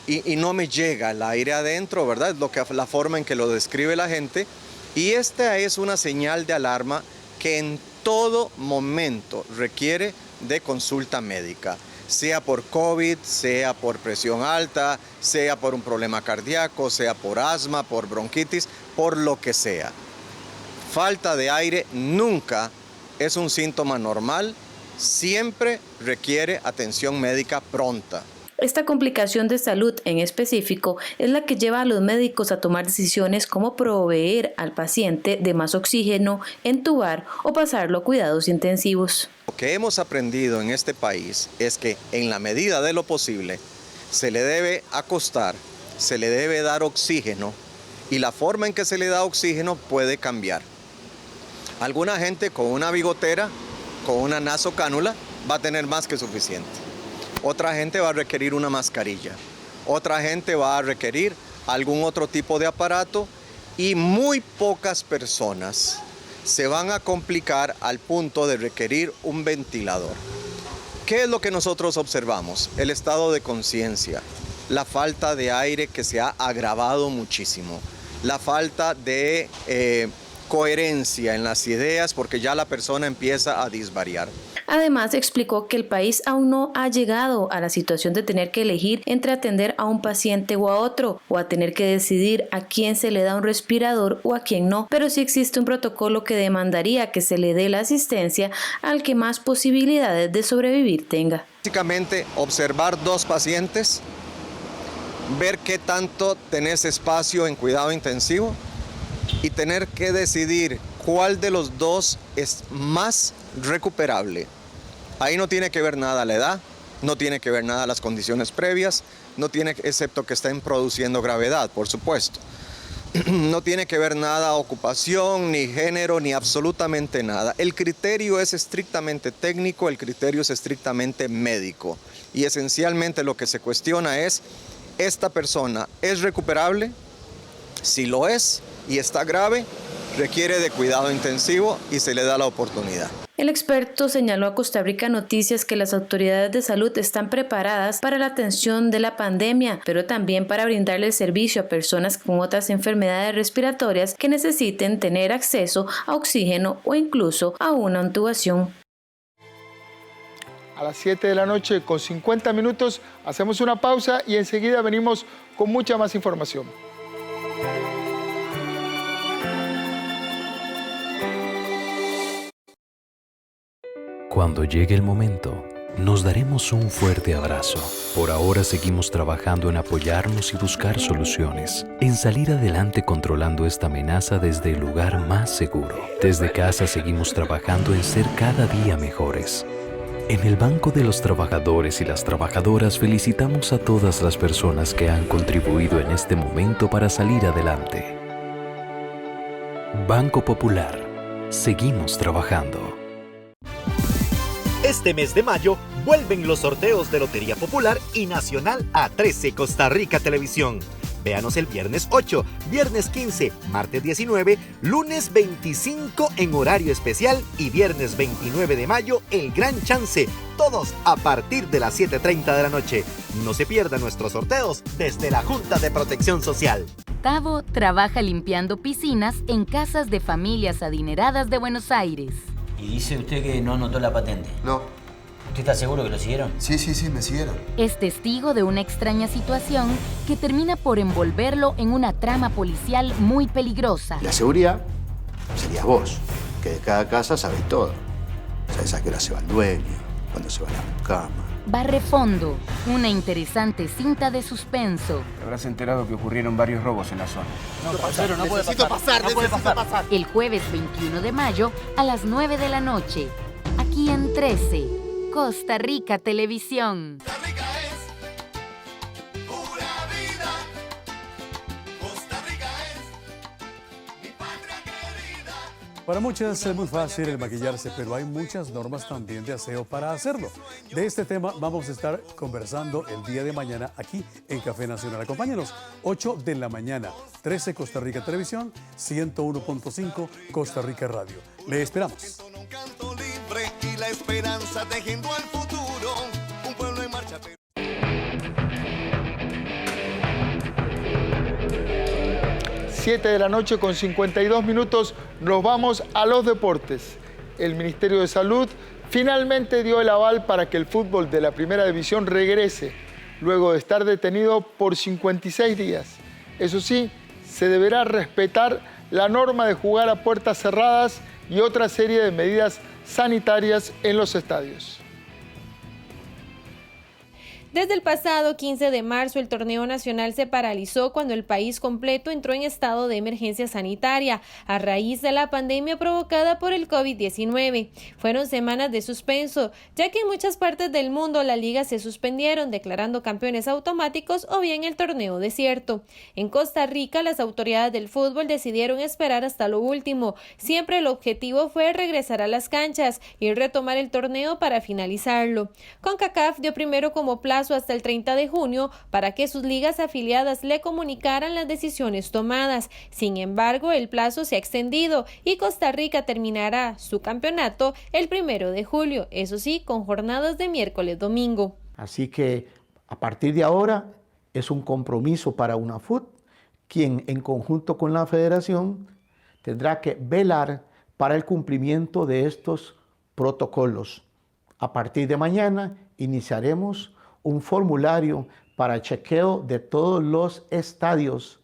y no me llega el aire adentro, ¿verdad? Es la forma en que lo describe la gente, y esta es una señal de alarma que en todo momento requiere de consulta médica, sea por COVID, sea por presión alta, sea por un problema cardíaco, sea por asma, por bronquitis, por lo que sea. Falta de aire nunca es un síntoma normal, siempre requiere atención médica pronta. Esta complicación de salud en específico es la que lleva a los médicos a tomar decisiones como proveer al paciente de más oxígeno, entubar o pasarlo a cuidados intensivos. Lo que hemos aprendido en este país es que en la medida de lo posible se le debe acostar, se le debe dar oxígeno, y la forma en que se le da oxígeno puede cambiar. Alguna gente con una bigotera, con una nasocánula, va a tener más que suficiente. Otra gente va a requerir una mascarilla, otra gente va a requerir algún otro tipo de aparato, y muy pocas personas se van a complicar al punto de requerir un ventilador. ¿Qué es lo que nosotros observamos? El estado de conciencia, la falta de aire que se ha agravado muchísimo, la falta de coherencia en las ideas, porque ya la persona empieza a disvariar. Además, explicó que el país aún no ha llegado a la situación de tener que elegir entre atender a un paciente o a otro, o a tener que decidir a quién se le da un respirador o a quién no, pero sí existe un protocolo que demandaría que se le dé la asistencia al que más posibilidades de sobrevivir tenga. Básicamente, observar 2 pacientes, ver qué tanto tenés espacio en cuidado intensivo y tener que decidir cuál de los 2 es más recuperable. Ahí no tiene que ver nada la edad, no tiene que ver nada las condiciones previas, no tiene, excepto que estén produciendo gravedad, por supuesto. No tiene que ver nada ocupación, ni género, ni absolutamente nada. El criterio es estrictamente técnico, el criterio es estrictamente médico. Y esencialmente lo que se cuestiona es, ¿esta persona es recuperable? Si lo es y está grave, requiere de cuidado intensivo y se le da la oportunidad. El experto señaló a Costa Rica Noticias que las autoridades de salud están preparadas para la atención de la pandemia, pero también para brindarle servicio a personas con otras enfermedades respiratorias que necesiten tener acceso a oxígeno o incluso a una intubación. A las 7 de la noche con 50 minutos hacemos una pausa y enseguida venimos con mucha más información. Cuando llegue el momento, nos daremos un fuerte abrazo. Por ahora seguimos trabajando en apoyarnos y buscar soluciones, en salir adelante controlando esta amenaza desde el lugar más seguro. Desde casa seguimos trabajando en ser cada día mejores. En el Banco de los Trabajadores y las Trabajadoras felicitamos a todas las personas que han contribuido en este momento para salir adelante. Banco Popular. seguimos trabajando. Este mes de mayo vuelven los sorteos de Lotería Popular y Nacional A13 Costa Rica Televisión. Véanos el viernes 8, viernes 15, martes 19, lunes 25 en horario especial y viernes 29 de mayo el Gran Chance, todos a partir de las 7:30 de la noche. No se pierdan nuestros sorteos desde la Junta de Protección Social. Tavo trabaja limpiando piscinas en casas de familias adineradas de Buenos Aires. ¿Y dice usted que no anotó la patente? No. ¿Usted está seguro que lo siguieron? Sí, me siguieron. Es testigo de una extraña situación que termina por envolverlo en una trama policial muy peligrosa. La seguridad serías vos, que de cada casa sabés todo. Sabés a qué hora se va el dueño, cuándo se va a la cama. Barrefondo, una interesante cinta de suspenso. Te habrás enterado que ocurrieron varios robos en la zona. No puede pasar. El jueves 21 de mayo a las 9 de la noche. Aquí en 13. Costa Rica Televisión. Para muchas es muy fácil el maquillarse, pero hay muchas normas también de aseo para hacerlo. De este tema vamos a estar conversando el día de mañana aquí en Café Nacional. Acompáñenos, 8 de la mañana, 13 Costa Rica Televisión, 101.5 Costa Rica Radio. Le esperamos. Y la esperanza tejiendo al futuro, un pueblo en marcha. 7 de la noche con 52 minutos, nos vamos a los deportes. El Ministerio de Salud finalmente dio el aval para que el fútbol de la Primera División regrese, luego de estar detenido por 56 días. Eso sí, se deberá respetar la norma de jugar a puertas cerradas y otra serie de medidas sanitarias en los estadios. Desde el pasado 15 de marzo, el torneo nacional se paralizó cuando el país completo entró en estado de emergencia sanitaria a raíz de la pandemia provocada por el COVID-19. Fueron semanas de suspenso, ya que en muchas partes del mundo las ligas se suspendieron, declarando campeones automáticos o bien el torneo desierto. En Costa Rica, las autoridades del fútbol decidieron esperar hasta lo último. Siempre el objetivo fue regresar a las canchas y retomar el torneo para finalizarlo. CONCACAF dio primero como plazo hasta el 30 de junio para que sus ligas afiliadas le comunicaran las decisiones tomadas. Sin embargo, el plazo se ha extendido y Costa Rica terminará su campeonato el 1 de julio, eso sí, con jornadas de miércoles-domingo. Así que a partir de ahora es un compromiso para UNAFUT, quien en conjunto con la federación tendrá que velar para el cumplimiento de estos protocolos. A partir de mañana iniciaremos un formulario para chequeo de todos los estadios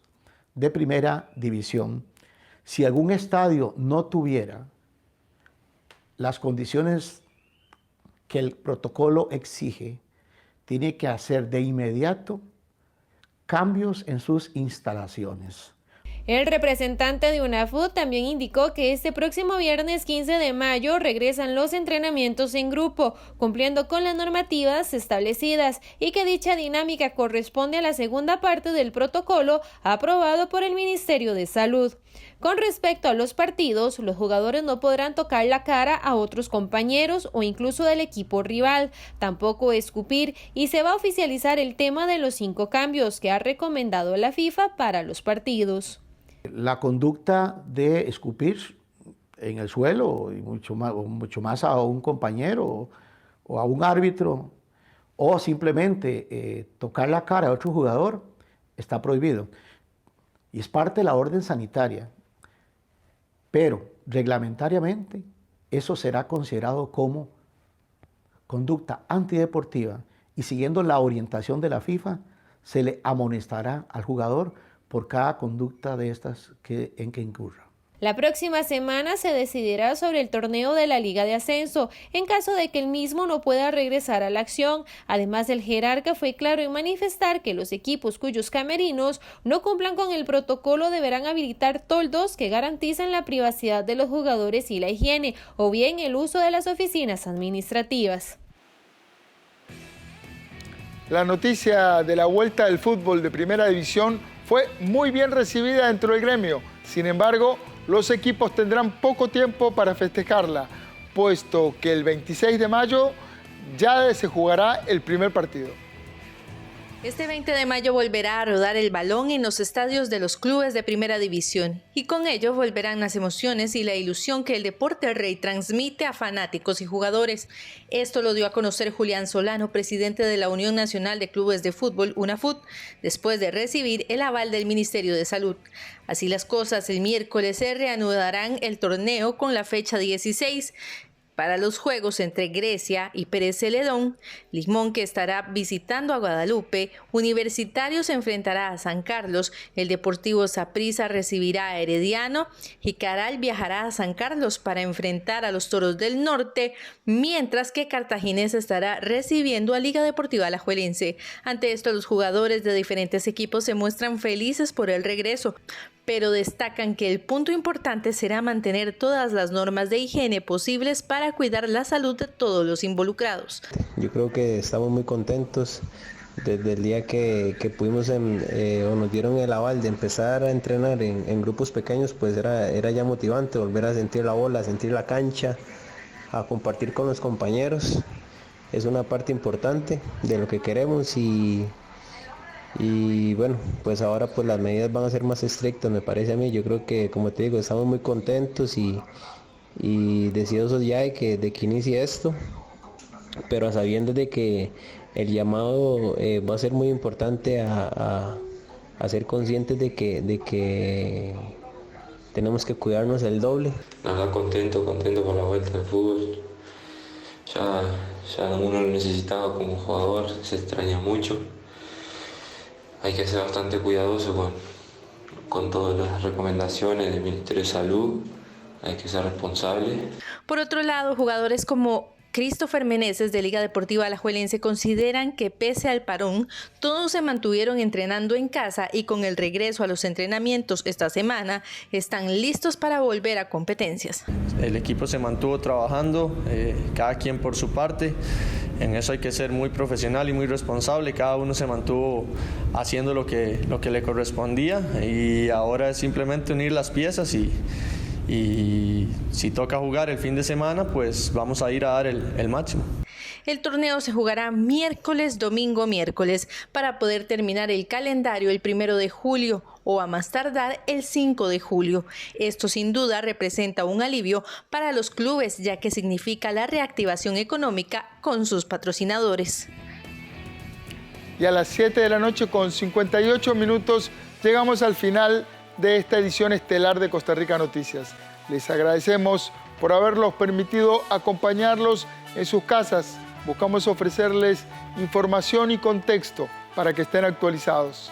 de primera división. Si algún estadio no tuviera las condiciones que el protocolo exige, tiene que hacer de inmediato cambios en sus instalaciones. El representante de UNAFUT también indicó que este próximo viernes 15 de mayo regresan los entrenamientos en grupo, cumpliendo con las normativas establecidas, y que dicha dinámica corresponde a la segunda parte del protocolo aprobado por el Ministerio de Salud. Con respecto a los partidos, los jugadores no podrán tocar la cara a otros compañeros o incluso del equipo rival, tampoco escupir, y se va a oficializar el tema de los 5 cambios que ha recomendado la FIFA para los partidos. La conducta de escupir en el suelo y mucho más a un compañero o a un árbitro o simplemente tocar la cara a otro jugador está prohibido y es parte de la orden sanitaria, pero reglamentariamente eso será considerado como conducta antideportiva y siguiendo la orientación de la FIFA se le amonestará al jugador por cada conducta de estas en que incurra. La próxima semana se decidirá sobre el torneo de la Liga de Ascenso, en caso de que el mismo no pueda regresar a la acción. Además, el jerarca fue claro en manifestar que los equipos cuyos camerinos no cumplan con el protocolo deberán habilitar toldos que garanticen la privacidad de los jugadores y la higiene, o bien el uso de las oficinas administrativas. La noticia de la vuelta del fútbol de Primera División fue muy bien recibida dentro del gremio. Sin embargo, los equipos tendrán poco tiempo para festejarla, puesto que el 26 de mayo ya se jugará el primer partido. Este 20 de mayo volverá a rodar el balón en los estadios de los clubes de primera división y con ello volverán las emociones y la ilusión que el deporte rey transmite a fanáticos y jugadores. Esto lo dio a conocer Julián Solano, presidente de la Unión Nacional de Clubes de Fútbol, UNAFUT, después de recibir el aval del Ministerio de Salud. Así las cosas, el miércoles se reanudarán el torneo con la fecha 16. Para los juegos entre Grecia y Pérez Celedón, Limón, que estará visitando a Guadalupe, Universitario se enfrentará a San Carlos, el Deportivo Saprissa recibirá a Herediano y Caral viajará a San Carlos para enfrentar a los Toros del Norte, mientras que Cartaginés estará recibiendo a Liga Deportiva Alajuelense. Ante esto, los jugadores de diferentes equipos se muestran felices por el regreso, pero destacan que el punto importante será mantener todas las normas de higiene posibles para cuidar la salud de todos los involucrados. Yo creo que estamos muy contentos desde el día que pudimos o nos dieron el aval de empezar a entrenar en grupos pequeños, pues era ya motivante volver a sentir la bola, a sentir la cancha, a compartir con los compañeros. Es una parte importante de lo que queremos y bueno, pues ahora pues las medidas van a ser más estrictas, me parece a mí. Yo creo que, como te digo, estamos muy contentos y deseosos ya de que inicie esto, pero sabiendo de que el llamado va a ser muy importante a ser conscientes de que tenemos que cuidarnos el doble. Nada, contento por la vuelta al fútbol. Ya uno lo necesitaba como jugador, se extraña mucho. Hay que ser bastante cuidadoso con todas las recomendaciones del Ministerio de Salud, hay que ser responsable. Por otro lado, jugadores como Christopher Meneses de Liga Deportiva Alajuelense consideran que pese al parón, todos se mantuvieron entrenando en casa y con el regreso a los entrenamientos esta semana están listos para volver a competencias. El equipo se mantuvo trabajando, cada quien por su parte. En eso hay que ser muy profesional y muy responsable. Cada uno se mantuvo haciendo lo que le correspondía y ahora es simplemente unir las piezas y si toca jugar el fin de semana, pues vamos a ir a dar el máximo. El torneo se jugará miércoles, domingo, miércoles, para poder terminar el calendario el 1 de julio o a más tardar el 5 de julio. Esto sin duda representa un alivio para los clubes, ya que significa la reactivación económica con sus patrocinadores. Y a las 7 de la noche con 58 minutos llegamos al final de esta edición estelar de Costa Rica Noticias. Les agradecemos por habernos permitido acompañarlos en sus casas. Buscamos ofrecerles información y contexto para que estén actualizados.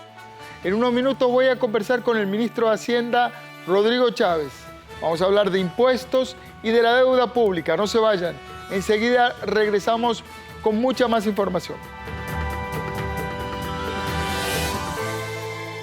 En unos minutos voy a conversar con el ministro de Hacienda, Rodrigo Chávez. Vamos a hablar de impuestos y de la deuda pública. No se vayan. Enseguida regresamos con mucha más información.